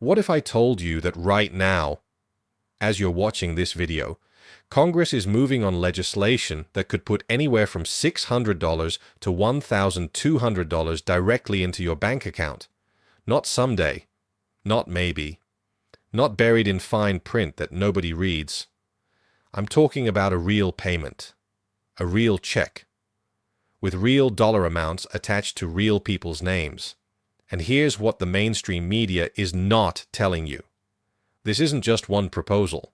What if I told you that right now, as you're watching this video, Congress is moving on legislation that could put anywhere from $600 to $1,200 directly into your bank account? Not someday, not maybe, not buried in fine print that nobody reads. I'm talking about a real payment, a real check, with real dollar amounts attached to real people's names. And here's what the mainstream media is not telling you. This isn't just one proposal.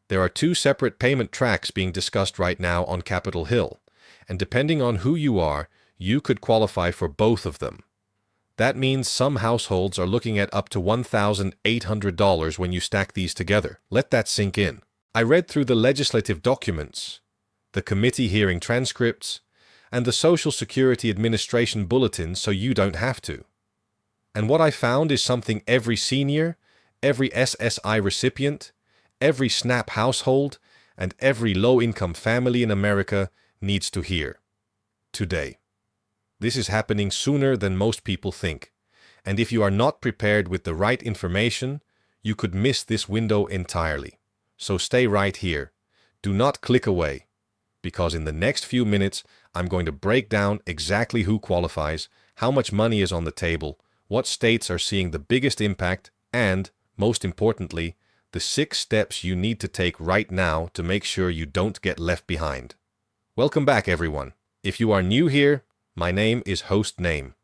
There are two separate payment tracks being discussed right now on Capitol Hill, and depending on who you are, you could qualify for both of them. That means some households are looking at up to $1,800 when you stack these together. Let that sink in. I read through the legislative documents, the committee hearing transcripts, and the Social Security Administration bulletin so you don't have to. And what I found is something every senior, every SSI recipient, every SNAP household, and every low-income family in America needs to hear. Today. This is happening sooner than most people think, and if you are not prepared with the right information, you could miss this window entirely. So stay right here. Do not click away, because in the next few minutes, I'm going to break down exactly who qualifies, how much money is on the table, what states are seeing the biggest impact, and, most importantly, the 6 steps you need to take right now to make sure you don't get left behind. Welcome back, everyone. If you are new here, my name is Host Name,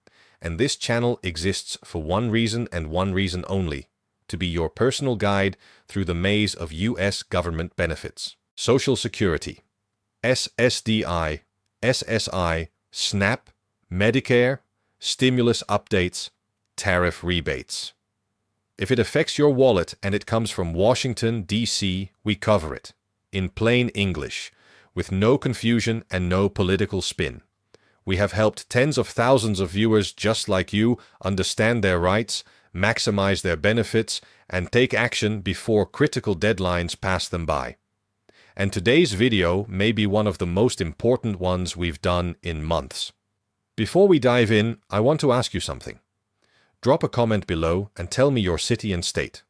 and this channel exists for one reason and one reason only, to be your personal guide through the maze of U.S. government benefits. Social Security, SSDI, SSI, SNAP, Medicare, stimulus updates, tariff rebates. If it affects your wallet and it comes from Washington, D.C., we cover it, in plain English, with no confusion and no political spin. We have helped tens of thousands of viewers just like you understand their rights, maximize their benefits, and take action before critical deadlines pass them by. And today's video may be one of the most important ones we've done in months. Before we dive in, I want to ask you something. Drop a comment below and tell me your city and state.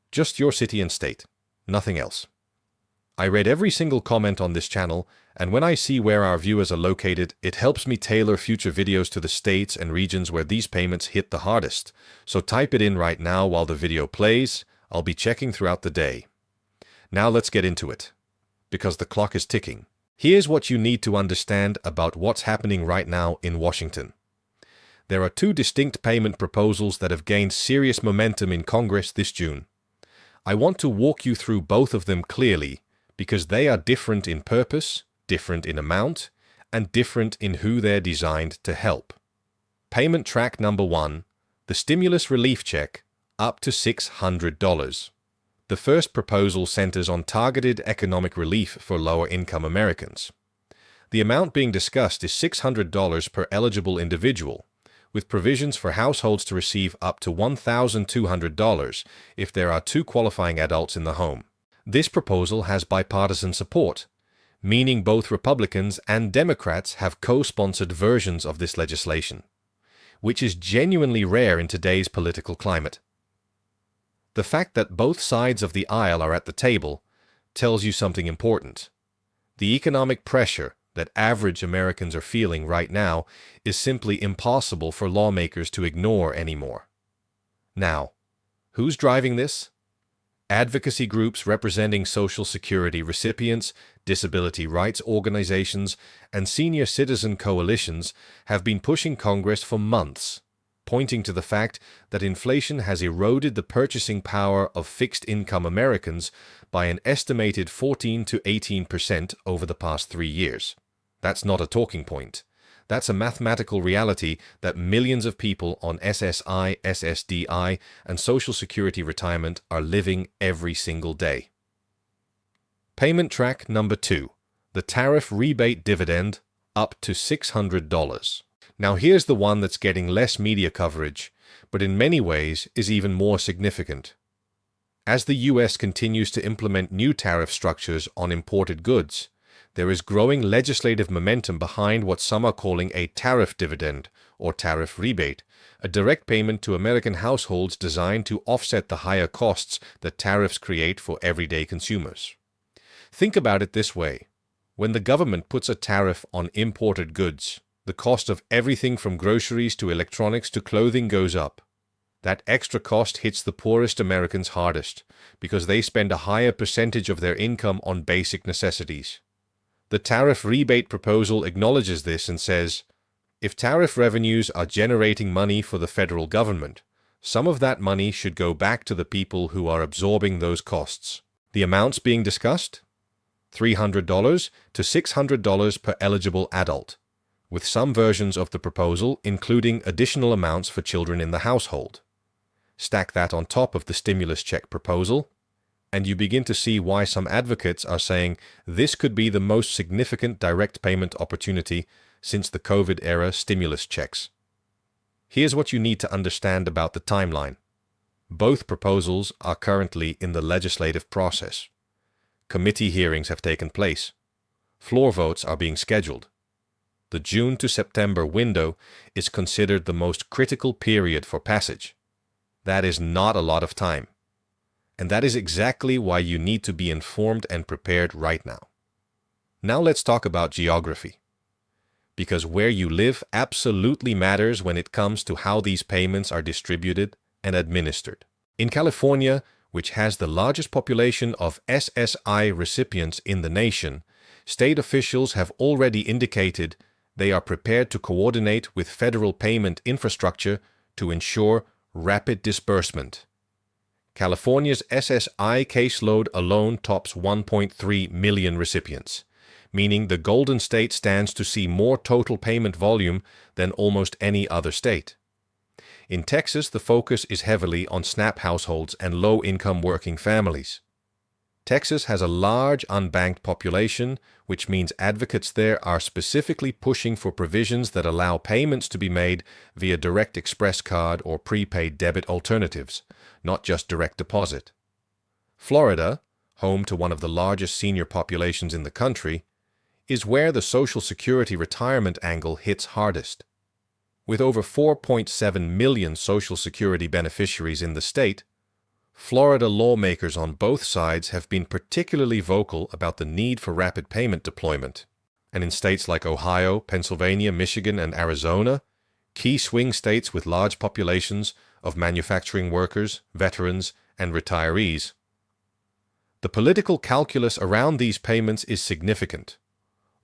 Just your city and state, nothing else. I read every single comment on this channel, and when I see where our viewers are located, it helps me tailor future videos to the states and regions where these payments hit the hardest. So type it in right now while the video plays. I'll be checking throughout the day. Now let's get into it, because the clock is ticking. Here's what you need to understand about what's happening right now in Washington. There are 2 distinct payment proposals that have gained serious momentum in Congress this June. I want to walk you through both of them clearly because they are different in purpose, different in amount, and different in who they're designed to help. Payment track number 1, the stimulus relief check, up to $600. The first proposal centers on targeted economic relief for lower-income Americans. The amount being discussed is $600 per eligible individual, with provisions for households to receive up to $1,200 if there are 2 qualifying adults in the home. This proposal has bipartisan support, meaning both Republicans and Democrats have co-sponsored versions of this legislation, which is genuinely rare in today's political climate. The fact that both sides of the aisle are at the table tells you something important. The economic pressure that average Americans are feeling right now is simply impossible for lawmakers to ignore anymore. Now, who's driving this? Advocacy groups representing Social Security recipients, disability rights organizations, and senior citizen coalitions have been pushing Congress for months, pointing to the fact that inflation has eroded the purchasing power of fixed-income Americans by an estimated 14 to 18% over the past 3 years. That's not a talking point. That's a mathematical reality that millions of people on SSI, SSDI, and Social Security retirement are living every single day. Payment track number 2, the tariff rebate dividend, up to $600. Now here's the one that's getting less media coverage, but in many ways is even more significant. As the U.S. continues to implement new tariff structures on imported goods, there is growing legislative momentum behind what some are calling a tariff dividend or tariff rebate, a direct payment to American households designed to offset the higher costs that tariffs create for everyday consumers. Think about it this way. When the government puts a tariff on imported goods, the cost of everything from groceries to electronics to clothing goes up. That extra cost hits the poorest Americans hardest because they spend a higher percentage of their income on basic necessities. The tariff rebate proposal acknowledges this and says, if tariff revenues are generating money for the federal government, some of that money should go back to the people who are absorbing those costs. The amounts being discussed? $300 to $600 per eligible adult, with some versions of the proposal including additional amounts for children in the household. Stack that on top of the stimulus check proposal, and you begin to see why some advocates are saying this could be the most significant direct payment opportunity since the COVID-era stimulus checks. Here's what you need to understand about the timeline. Both proposals are currently in the legislative process. Committee hearings have taken place. Floor votes are being scheduled. The June to September window is considered the most critical period for passage. That is not a lot of time. And that is exactly why you need to be informed and prepared right now. Now let's talk about geography. Because where you live absolutely matters when it comes to how these payments are distributed and administered. In California, which has the largest population of SSI recipients in the nation, state officials have already indicated they are prepared to coordinate with federal payment infrastructure to ensure rapid disbursement. California's SSI caseload alone tops 1.3 million recipients, meaning the Golden State stands to see more total payment volume than almost any other state. In Texas, the focus is heavily on SNAP households and low-income working families. Texas has a large unbanked population, which means advocates there are specifically pushing for provisions that allow payments to be made via direct express card or prepaid debit alternatives, not just direct deposit. Florida, home to one of the largest senior populations in the country, is where the Social Security retirement angle hits hardest. With over 4.7 million Social Security beneficiaries in the state, Florida lawmakers on both sides have been particularly vocal about the need for rapid payment deployment. And in states like Ohio, Pennsylvania, Michigan, and Arizona, key swing states with large populations of manufacturing workers, veterans, and retirees, the political calculus around these payments is significant.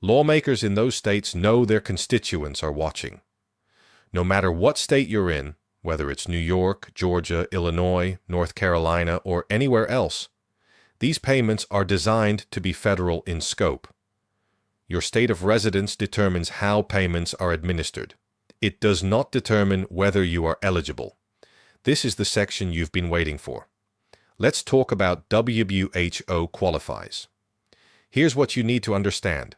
Lawmakers in those states know their constituents are watching. No matter what state you're in, whether it's New York, Georgia, Illinois, North Carolina, or anywhere else, these payments are designed to be federal in scope. Your state of residence determines how payments are administered. It does not determine whether you are eligible. This is the section you've been waiting for. Let's talk about WHO qualifies. Here's what you need to understand.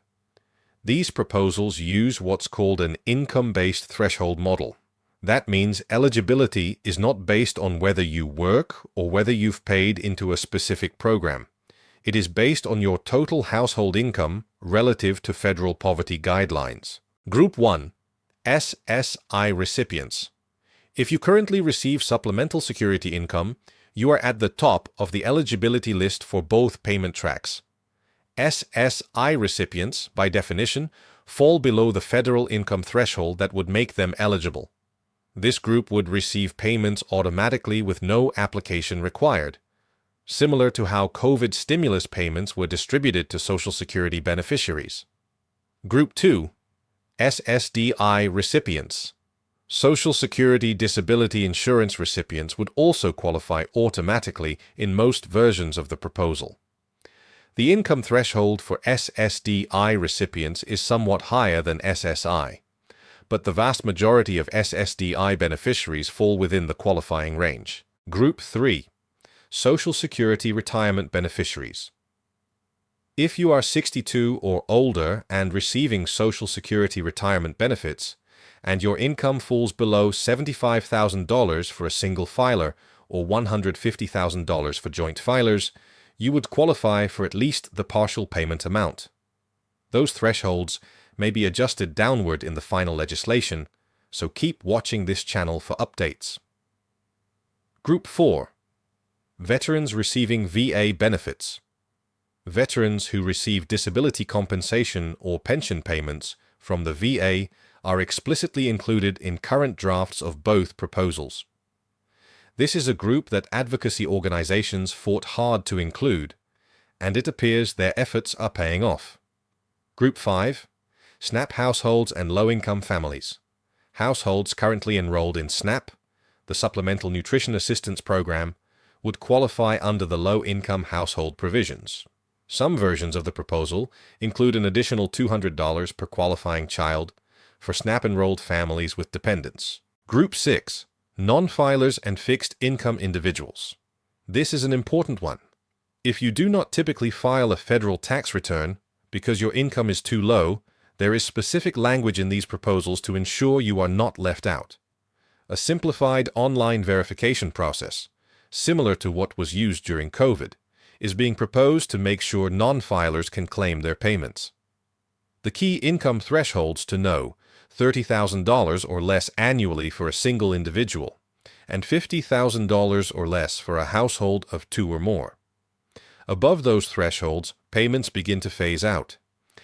These proposals use what's called an income-based threshold model. That means eligibility is not based on whether you work or whether you've paid into a specific program. It is based on your total household income relative to federal poverty guidelines. Group 1. SSI recipients. If you currently receive supplemental security income, you are at the top of the eligibility list for both payment tracks. SSI recipients, by definition, fall below the federal income threshold that would make them eligible. This group would receive payments automatically with no application required, similar to how COVID stimulus payments were distributed to Social Security beneficiaries. Group 2. SSDI recipients. Social Security disability insurance recipients would also qualify automatically in most versions of the proposal. The income threshold for SSDI recipients is somewhat higher than SSI, but the vast majority of SSDI beneficiaries fall within the qualifying range. Group 3. Social Security retirement beneficiaries. If you are 62 or older and receiving Social Security retirement benefits, and your income falls below $75,000 for a single filer or $150,000 for joint filers, you would qualify for at least the partial payment amount. Those thresholds may be adjusted downward in the final legislation, so keep watching this channel for updates. Group 4. Veterans receiving VA benefits. Veterans who receive disability compensation or pension payments from the VA are explicitly included in current drafts of both proposals. This is a group that advocacy organizations fought hard to include, and it appears their efforts are paying off. Group 5. SNAP households and low-income families. Households currently enrolled in SNAP, the Supplemental Nutrition Assistance Program, would qualify under the low-income household provisions. Some versions of the proposal include an additional $200 per qualifying child for SNAP-enrolled families with dependents. Group 6. Non-filers and fixed-income individuals. This is an important one. If you do not typically file a federal tax return because your income is too low, there is specific language in these proposals to ensure you are not left out. A simplified online verification process, similar to what was used during COVID, is being proposed to make sure non-filers can claim their payments. The key income thresholds to know: $30,000 or less annually for a single individual, and $50,000 or less for a household of 2 or more. Above those thresholds, payments begin to phase out.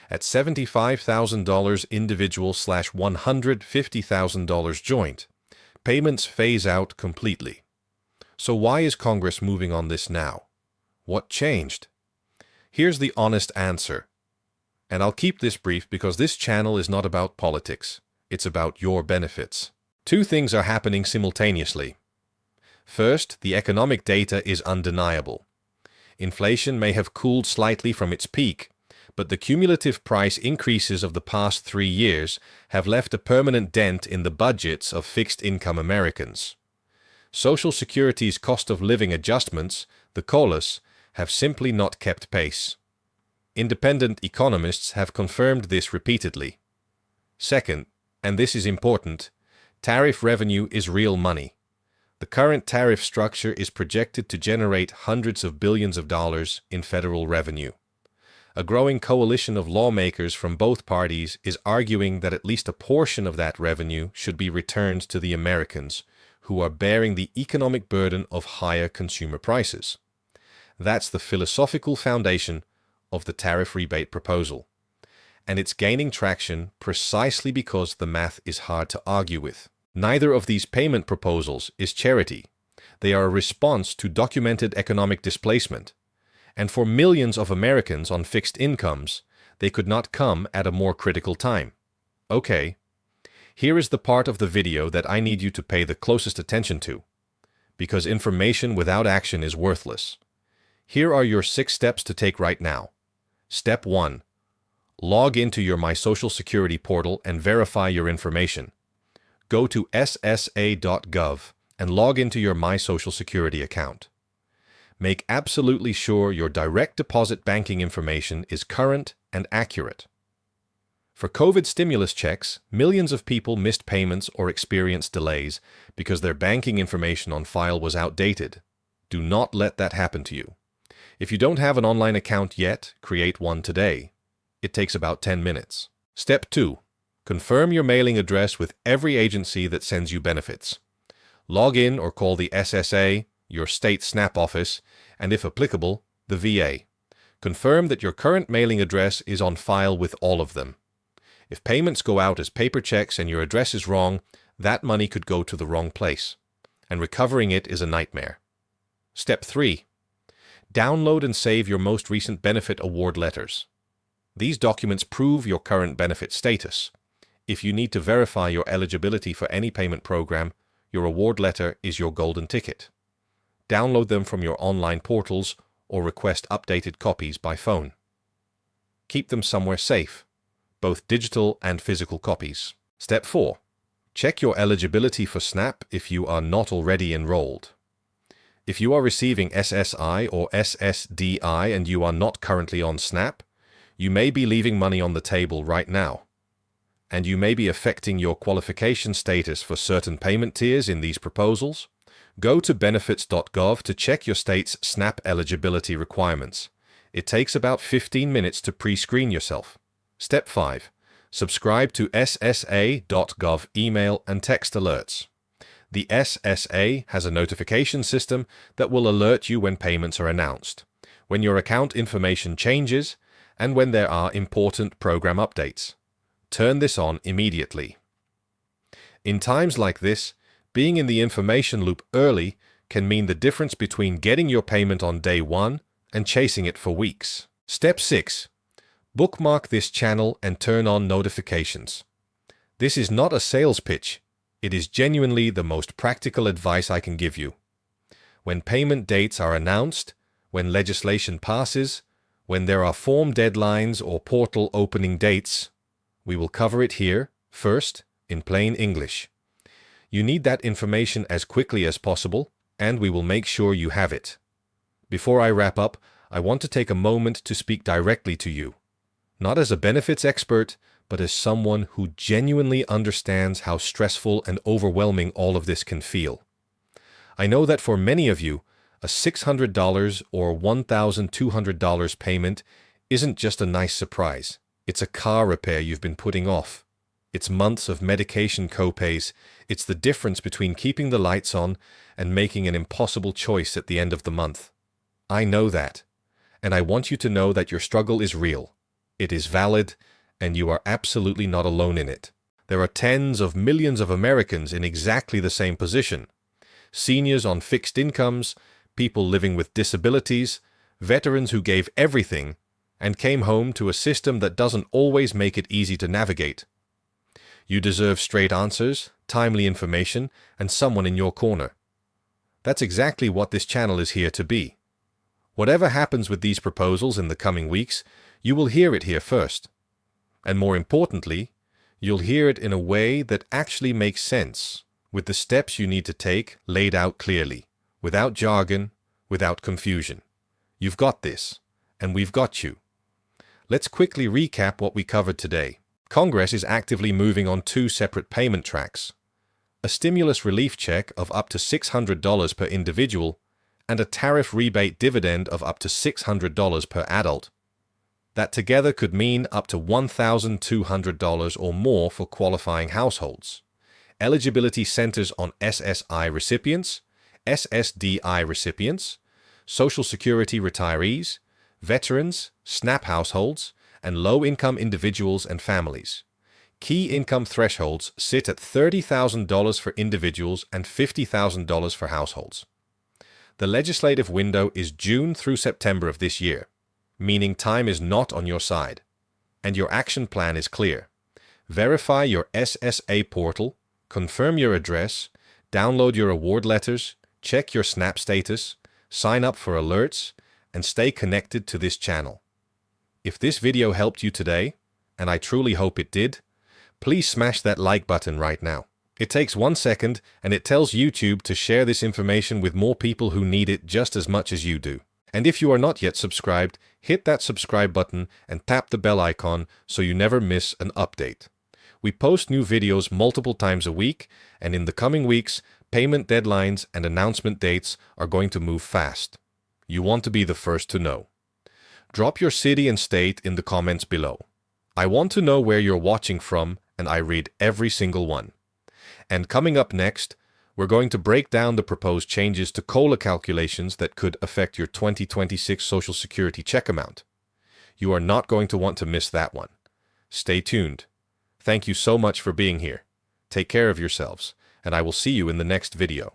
At $75,000 individual/$150,000 joint, payments phase out completely. So why is Congress moving on this now? What changed? Here's the honest answer. And I'll keep this brief because this channel is not about politics. It's about your benefits. 2 things are happening simultaneously. First, the economic data is undeniable. Inflation may have cooled slightly from its peak, but the cumulative price increases of the past 3 years have left a permanent dent in the budgets of fixed-income Americans. Social Security's cost of living adjustments, the COLAs, have simply not kept pace. Independent economists have confirmed this repeatedly. Second, and this is important, tariff revenue is real money. The current tariff structure is projected to generate hundreds of billions of dollars in federal revenue. A growing coalition of lawmakers from both parties is arguing that at least a portion of that revenue should be returned to the Americans, who are bearing the economic burden of higher consumer prices. That's the philosophical foundation of the tariff rebate proposal. And it's gaining traction precisely because the math is hard to argue with. Neither of these payment proposals is charity. They are a response to documented economic displacement. And for millions of Americans on fixed incomes, they could not come at a more critical time. Okay, here is the part of the video that I need you to pay the closest attention to, because information without action is worthless. Here are your 6 steps to take right now. Step 1. Log into your My Social Security portal and verify your information. Go to ssa.gov and log into your My Social Security account. Make absolutely sure your direct deposit banking information is current and accurate. For COVID stimulus checks, millions of people missed payments or experienced delays because their banking information on file was outdated. Do not let that happen to you. If you don't have an online account yet, create one today. It takes about 10 minutes. Step 2. Confirm your mailing address with every agency that sends you benefits. Log in or call the SSA, your state SNAP office, and if applicable, the VA. Confirm that your current mailing address is on file with all of them. If payments go out as paper checks and your address is wrong, that money could go to the wrong place, and recovering it is a nightmare. Step 3. Download and save your most recent benefit award letters. These documents prove your current benefit status. If you need to verify your eligibility for any payment program, your award letter is your golden ticket. Download them from your online portals or request updated copies by phone. Keep them somewhere safe, both digital and physical copies. Step 4. Check your eligibility for SNAP if you are not already enrolled. If you are receiving SSI or SSDI and you are not currently on SNAP, you may be leaving money on the table right now. And you may be affecting your qualification status for certain payment tiers in these proposals. Go to benefits.gov to check your state's SNAP eligibility requirements. It takes about 15 minutes to pre-screen yourself. Step 5. Subscribe to SSA.gov email and text alerts. The SSA has a notification system that will alert you when payments are announced, when your account information changes, and when there are important program updates. Turn this on immediately. In times like this, being in the information loop early can mean the difference between getting your payment on day one and chasing it for weeks. Step 6. Bookmark this channel and turn on notifications. This is not a sales pitch. It is genuinely the most practical advice I can give you. When payment dates are announced, when legislation passes, when there are form deadlines or portal opening dates, we will cover it here, first, in plain English. You need that information as quickly as possible, and we will make sure you have it. Before I wrap up, I want to take a moment to speak directly to you. Not as a benefits expert, but as someone who genuinely understands how stressful and overwhelming all of this can feel. I know that for many of you, a $600 or $1,200 payment isn't just a nice surprise. It's a car repair you've been putting off. It's months of medication copays. It's the difference between keeping the lights on and making an impossible choice at the end of the month. I know that, and I want you to know that your struggle is real. It is valid, and you are absolutely not alone in it. There are tens of millions of Americans in exactly the same position. Seniors on fixed incomes, people living with disabilities, veterans who gave everything and came home to a system that doesn't always make it easy to navigate. You deserve straight answers, timely information, and someone in your corner. That's exactly what this channel is here to be. Whatever happens with these proposals in the coming weeks, you will hear it here first. And more importantly, you'll hear it in a way that actually makes sense, with the steps you need to take laid out clearly, without jargon, without confusion. You've got this, and we've got you. Let's quickly recap what we covered today. Congress is actively moving on two separate payment tracks: a stimulus relief check of up to $600 per individual and a tariff rebate dividend of up to $600 per adult. That together could mean up to $1,200 or more for qualifying households. Eligibility centers on SSI recipients, SSDI recipients, Social Security retirees, veterans, SNAP households, and low-income individuals and families. Key income thresholds sit at $30,000 for individuals and $50,000 for households. The legislative window is June through September of this year, meaning time is not on your side. And your action plan is clear. Verify your SSA portal, confirm your address, download your award letters, check your SNAP status, sign up for alerts, and stay connected to this channel. If this video helped you today, and I truly hope it did, please smash that like button right now. It takes 1 second, and it tells YouTube to share this information with more people who need it just as much as you do. And if you are not yet subscribed, hit that subscribe button and tap the bell icon so you never miss an update. We post new videos multiple times a week, and in the coming weeks, payment deadlines and announcement dates are going to move fast. You want to be the first to know. Drop your city and state in the comments below. I want to know where you're watching from, and I read every single one. And coming up next, we're going to break down the proposed changes to COLA calculations that could affect your 2026 Social Security check amount. You are not going to want to miss that one. Stay tuned. Thank you so much for being here. Take care of yourselves, and I will see you in the next video.